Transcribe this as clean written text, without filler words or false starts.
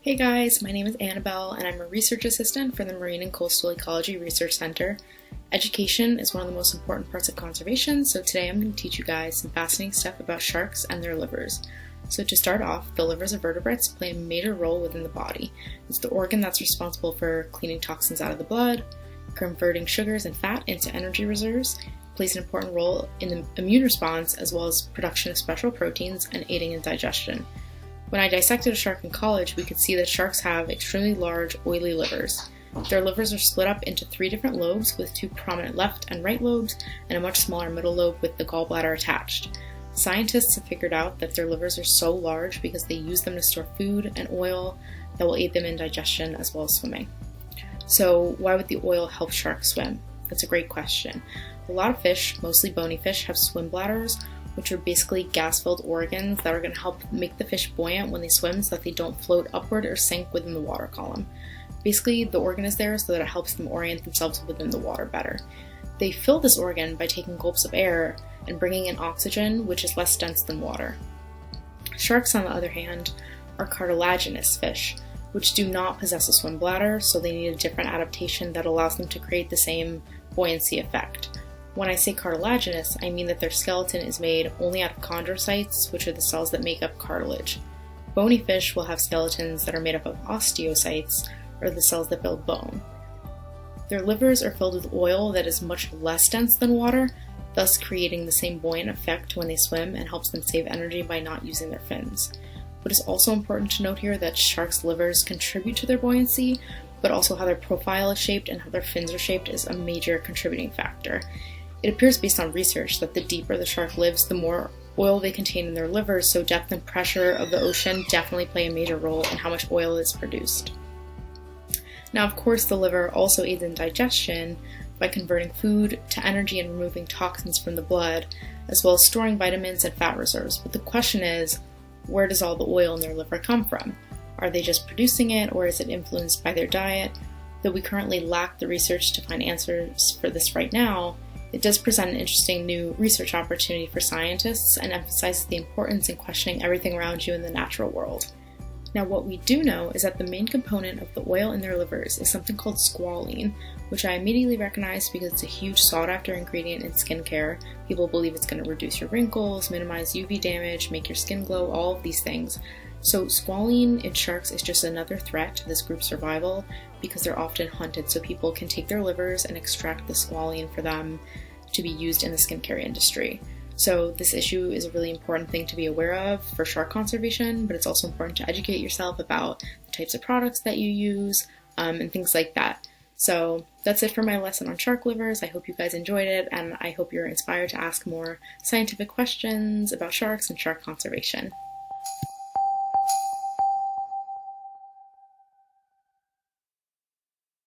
Hey guys, my name is Annabelle and I'm a research assistant for the Marine and Coastal Ecology Research Center. Education is one of the most important parts of conservation, so today I'm going to teach you guys some fascinating stuff about sharks and their livers. So to start off, the livers of vertebrates play a major role within the body. It's the organ that's responsible for cleaning toxins out of the blood, converting sugars and fat into energy reserves, plays an important role in the immune response as well as production of special proteins and aiding in digestion. When I dissected a shark in college, we could see that sharks have extremely large, oily livers. Their livers are split up into 3 different lobes with 2 prominent left and right lobes and a much smaller middle lobe with the gallbladder attached. Scientists have figured out that their livers are so large because they use them to store food and oil that will aid them in digestion as well as swimming. So why would the oil help sharks swim? That's a great question. A lot of fish, mostly bony fish, have swim bladders, which are basically gas-filled organs that are going to help make the fish buoyant when they swim so that they don't float upward or sink within the water column. Basically, the organ is there so that it helps them orient themselves within the water better. They fill this organ by taking gulps of air and bringing in oxygen, which is less dense than water. Sharks, on the other hand, are cartilaginous fish, which do not possess a swim bladder, so they need a different adaptation that allows them to create the same buoyancy effect. When I say cartilaginous, I mean that their skeleton is made only out of chondrocytes, which are the cells that make up cartilage. Bony fish will have skeletons that are made up of osteocytes, or the cells that build bone. Their livers are filled with oil that is much less dense than water, thus creating the same buoyant effect when they swim and helps them save energy by not using their fins. But it's also important to note here that sharks' livers contribute to their buoyancy, but also how their profile is shaped and how their fins are shaped is a major contributing factor. It appears based on research that the deeper the shark lives, the more oil they contain in their livers, so depth and pressure of the ocean definitely play a major role in how much oil is produced. Now, of course, the liver also aids in digestion by converting food to energy and removing toxins from the blood, as well as storing vitamins and fat reserves. But the question is, where does all the oil in their liver come from? Are they just producing it, or is it influenced by their diet? Though we currently lack the research to find answers for this right now, it does present an interesting new research opportunity for scientists and emphasizes the importance in questioning everything around you in the natural world. Now, what we do know is that the main component of the oil in their livers is something called squalene, which I immediately recognized because it's a huge sought-after ingredient in skincare. People believe it's going to reduce your wrinkles, minimize UV damage, make your skin glow, all of these things. So squalene in sharks is just another threat to this group's survival because they're often hunted, so people can take their livers and extract the squalene for them to be used in the skincare industry. So this issue is a really important thing to be aware of for shark conservation, but it's also important to educate yourself about the types of products that you use and things like that. So that's it for my lesson on shark livers. I hope you guys enjoyed it, and I hope you're inspired to ask more scientific questions about sharks and shark conservation.